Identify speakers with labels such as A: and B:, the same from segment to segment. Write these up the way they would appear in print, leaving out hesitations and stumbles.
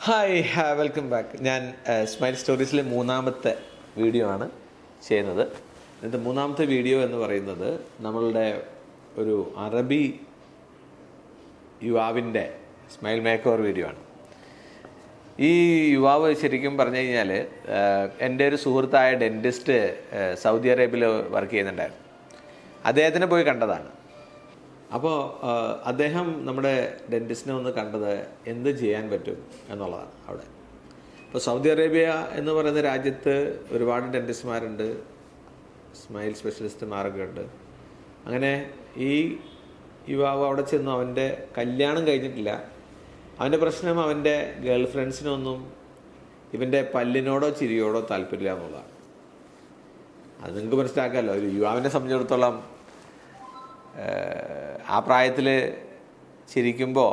A: Hi, welcome back. ഞാൻ smile സ്റ്റോറീസിലെ മൂന്നാമത്തെ video ആണ് ചെയ്യുന്നത്. ഇതിൻ്റെ മൂന്നാമത്തെ വീഡിയോ എന്ന് പറയുന്നത് നമ്മളുടെ ഒരു അറബി യുവാവിൻ്റെ സ്മൈൽ മേക്ക് ഓവർ വീഡിയോ ആണ്. ഈ യുവാവ് ശരിക്കും പറഞ്ഞു കഴിഞ്ഞാൽ എൻ്റെ ഒരു സുഹൃത്തായ ഡെൻറ്റിസ്റ്റ് സൗദി അറേബ്യയിൽ വർക്ക് ചെയ്യുന്നുണ്ടായിരുന്നു. അദ്ദേഹത്തിനെ പോയി കണ്ടതാണ്. അപ്പോൾ അദ്ദേഹം നമ്മുടെ ഡെൻറ്റിസ്റ്റിനെ ഒന്ന് കണ്ടത് എന്ത് ചെയ്യാൻ പറ്റും എന്നുള്ളതാണ് അവിടെ. ഇപ്പോൾ സൗദി അറേബ്യ എന്ന് പറയുന്ന രാജ്യത്ത് ഒരുപാട് ഡെൻറ്റിസ്റ്റ്മാരുണ്ട്, സ്മൈൽ സ്പെഷ്യലിസ്റ്റുമാരൊക്കെ ഉണ്ട്. അങ്ങനെ ഈ യുവാവ് അവിടെ ചെന്നു. അവൻ്റെ കല്യാണം കഴിഞ്ഞിട്ടില്ല. അവൻ്റെ പ്രശ്നം അവൻ്റെ ഗേൾ ഫ്രണ്ട്സിനൊന്നും ഇവൻ്റെ പല്ലിനോടോ ചിരിയോടോ താല്പര്യമില്ല എന്നുള്ളതാണ്. അത് നിങ്ങൾക്ക് മനസ്സിലാക്കാമല്ലോ. ഒരു യുവാവിനെ സംബന്ധിച്ചിടത്തോളം ആ പ്രായത്തിൽ ചിരിക്കുമ്പോൾ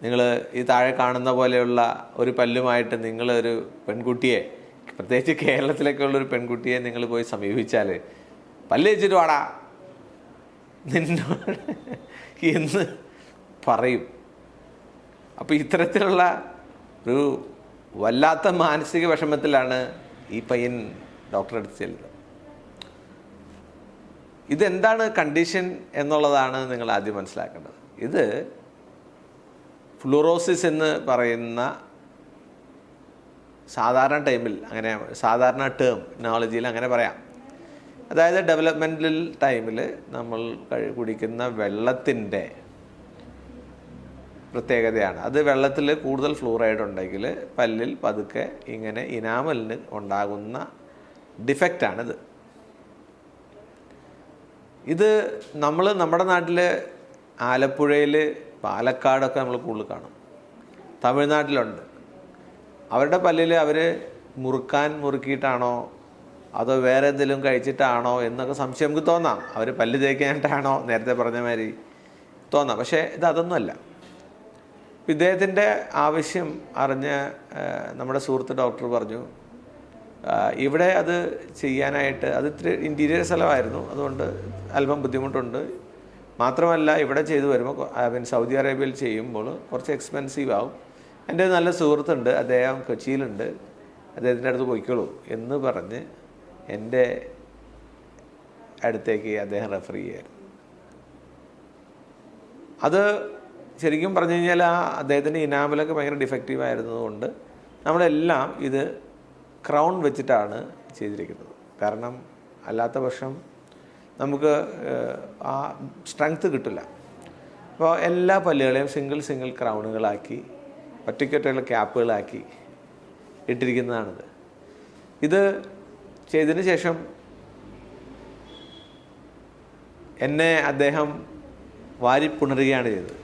A: നിങ്ങൾ ഈ താഴെ കാണുന്ന പോലെയുള്ള ഒരു പല്ലുമായിട്ട് നിങ്ങളൊരു പെൺകുട്ടിയെ, പ്രത്യേകിച്ച് കേരളത്തിലൊക്കെ ഉള്ളൊരു പെൺകുട്ടിയെ നിങ്ങൾ പോയി സമീപിച്ചാൽ പല്ല് വെച്ചിട്ട് വാടാ നിന്നോട് എന്ന് പറയും. അപ്പോൾ ഇത്തരത്തിലുള്ള ഒരു വല്ലാത്ത മാനസിക വിഷമത്തിലാണ് ഈ പയ്യൻ ഡോക്ടറെ അടുത്ത് ചെല്ലുന്നത്. ഇതെന്താണ് കണ്ടീഷൻ എന്നുള്ളതാണ് നിങ്ങൾ ആദ്യം മനസ്സിലാക്കേണ്ടത്. ഇത് ഫ്ലൂറോസിസ് എന്ന് പറയുന്ന സാധാരണ ടൈമിൽ, അങ്ങനെ സാധാരണ ടെർമിനോളജിയിൽ അങ്ങനെ പറയാം. അതായത് ഡെവലപ്മെൻ്റൽ ടൈമിൽ നമ്മൾ കുടിക്കുന്ന വെള്ളത്തിൻ്റെ പ്രത്യേകതയാണ്. അത് വെള്ളത്തിൽ കൂടുതൽ ഫ്ലൂറൈഡ് ഉണ്ടെങ്കിൽ പല്ലിൽ പതുക്കെ ഇങ്ങനെ ഇനാമലിന് ഉണ്ടാകുന്ന ഡിഫക്റ്റാണിത്. ഇത് നമ്മൾ നമ്മുടെ നാട്ടിൽ ആലപ്പുഴയിൽ, പാലക്കാടൊക്കെ നമ്മൾ കൂടുതൽ കാണും. തമിഴ്നാട്ടിലുണ്ട്. അവരുടെ പല്ലിൽ അവർ മുറുക്കിയിട്ടാണോ അതോ വേറെ എന്തെങ്കിലും കഴിച്ചിട്ടാണോ എന്നൊക്കെ സംശയം നമുക്ക് തോന്നാം. അവർ പല്ല് തേക്കാനായിട്ടാണോ നേരത്തെ പറഞ്ഞ മാതിരി തോന്നാം. പക്ഷേ അതൊന്നുമല്ല. ഇദ്ദേഹത്തിൻ്റെ ആവശ്യം അറിഞ്ഞ നമ്മുടെ സുഹൃത്ത് ഡോക്ടർ പറഞ്ഞു, ഇവിടെ അത് ചെയ്യാനായിട്ട് അത് ഇത്തിരി ഇൻറ്റീരിയർ സ്ഥലമായിരുന്നു, അതുകൊണ്ട് അല്പം ബുദ്ധിമുട്ടുണ്ട്. മാത്രമല്ല ഇവിടെ ചെയ്തു വരുമ്പോൾ സൗദി അറേബ്യയിൽ ചെയ്യുമ്പോൾ കുറച്ച് എക്സ്പെൻസീവ് ആവും. എൻ്റെ നല്ല സുഹൃത്തുണ്ട്, അദ്ദേഹം കൊച്ചിയിലുണ്ട്, അദ്ദേഹത്തിൻ്റെ അടുത്ത് പോയിക്കോളൂ എന്ന് പറഞ്ഞ് എൻ്റെ അടുത്തേക്ക് അദ്ദേഹം റെഫർ ചെയ്യായിരുന്നു. അത് ശരിക്കും പറഞ്ഞു കഴിഞ്ഞാൽ അദ്ദേഹത്തിൻ്റെ ഇനാമലൊക്കെ ഭയങ്കര ഡിഫക്റ്റീവ് ആയിരുന്നതുകൊണ്ട് നമ്മളെല്ലാം ഇത് ക്രൗൺ വെച്ചിട്ടാണ് ചെയ്തിരിക്കുന്നത്. കാരണം അല്ലാത്ത പക്ഷം നമുക്ക് ആ സ്ട്രെങ്ത്ത് കിട്ടില്ല. അപ്പോൾ എല്ലാ പല്ലുകളെയും സിംഗിൾ ക്രൗണുകളാക്കി ഒറ്റയ്ക്കൊറ്റയുള്ള ക്യാപ്പുകളാക്കി ഇട്ടിരിക്കുന്നതാണിത്. ഇത് ചെയ്തതിന് ശേഷം എന്നെ അദ്ദേഹം വാരിപ്പുണരുകയാണ് ചെയ്തത്.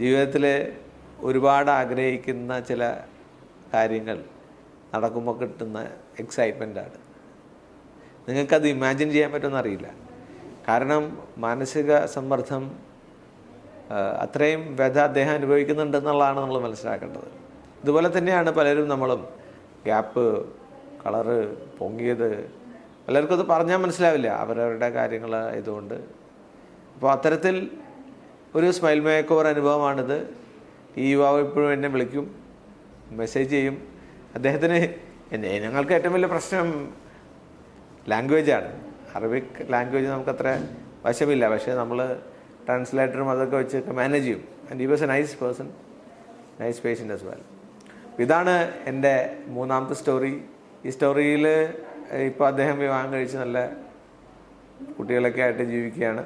A: ജീവിതത്തിൽ ഒരുപാട് ആഗ്രഹിക്കുന്ന ചില കാര്യങ്ങൾ നടക്കുമ്പോൾ കിട്ടുന്ന എക്സൈറ്റ്മെൻറ്റാണ്. നിങ്ങൾക്കത് ഇമാജിൻ ചെയ്യാൻ പറ്റുമെന്ന് അറിയില്ല. കാരണം മാനസിക സമ്മർദ്ദം അത്രയും വ്യഥ അദ്ദേഹം അനുഭവിക്കുന്നുണ്ടെന്നുള്ളതാണ് നമ്മൾ മനസ്സിലാക്കേണ്ടത്. ഇതുപോലെ തന്നെയാണ് നമ്മളും ഗ്യാപ്പ്, കളറ്, പൊങ്ങിയത്, പലർക്കും അത് പറഞ്ഞാൽ മനസ്സിലാവില്ല, അവരവരുടെ കാര്യങ്ങൾ ഇതുകൊണ്ട്. അപ്പോൾ അത്തരത്തിൽ ഒരു സ്മൈൽ മേക്ക് ഓവർ അനുഭവമാണിത്. ഈ യുവാവ് ഇപ്പോഴും എന്നെ വിളിക്കും, മെസ്സേജ് ചെയ്യും. അദ്ദേഹത്തിന് ഞങ്ങൾക്ക് ഏറ്റവും വലിയ പ്രശ്നം ലാംഗ്വേജാണ്. അറബിക് ലാംഗ്വേജ് നമുക്കത്ര വശമില്ല, പക്ഷേ നമ്മൾ ട്രാൻസ്ലേറ്ററും അതൊക്കെ വെച്ചൊക്കെ മാനേജ് ചെയ്യും. And he was A nice person, nice patient as well. ഇതാണ് എൻ്റെ മൂന്നാമത്തെ സ്റ്റോറി. ഈ സ്റ്റോറിയിൽ ഇപ്പോൾ അദ്ദേഹം വിവാഹം കഴിച്ച് നല്ല കുട്ടികളൊക്കെ ആയിട്ട് ജീവിക്കുകയാണ്.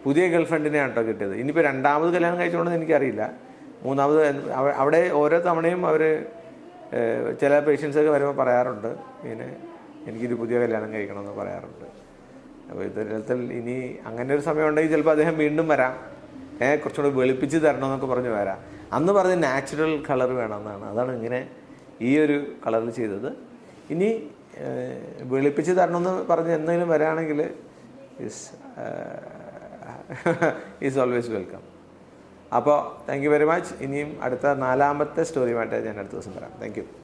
A: പുതിയ ഗേൾ ഫ്രണ്ടിനെയാണ് കേട്ടോ കിട്ടിയത്. ഇനിയിപ്പോൾ രണ്ടാമത് കല്യാണം കഴിച്ചുകൊണ്ടെന്ന് എനിക്കറിയില്ല. മൂന്നാമത് അവിടെ ഓരോ തവണയും അവർ ചില പേഷ്യൻസൊക്കെ വരുമ്പോൾ പറയാറുണ്ട്, ഇങ്ങനെ എനിക്കിത് പുതിയ കല്യാണം കഴിക്കണമെന്ന് പറയാറുണ്ട്. അപ്പോൾ ഇത്തരത്തിൽ ഇനി അങ്ങനെ ഒരു സമയം ഉണ്ടെങ്കിൽ ചിലപ്പോൾ അദ്ദേഹം വീണ്ടും വരാം, കുറച്ചുകൂടി വെളുപ്പിച്ച് തരണമെന്നൊക്കെ പറഞ്ഞ് വരാം. അന്ന് പറഞ്ഞ് നാച്ചുറൽ കളർ വേണമെന്നാണ്. അതാണ് ഇങ്ങനെ ഈ ഒരു കളറിൽ ചെയ്തത്. ഇനി വെളുപ്പിച്ച് തരണമെന്ന് പറഞ്ഞ് എന്തെങ്കിലും വരാണെങ്കിൽ ഈസ് ഓൾവേസ് വെൽക്കം. അപ്പോൾ താങ്ക് യു വെരി മച്ച്. ഇനിയും അടുത്ത നാലാമത്തെ സ്റ്റോറിയുമായിട്ട് ഞാൻ അടുത്ത ദിവസം വരാം. Thank you.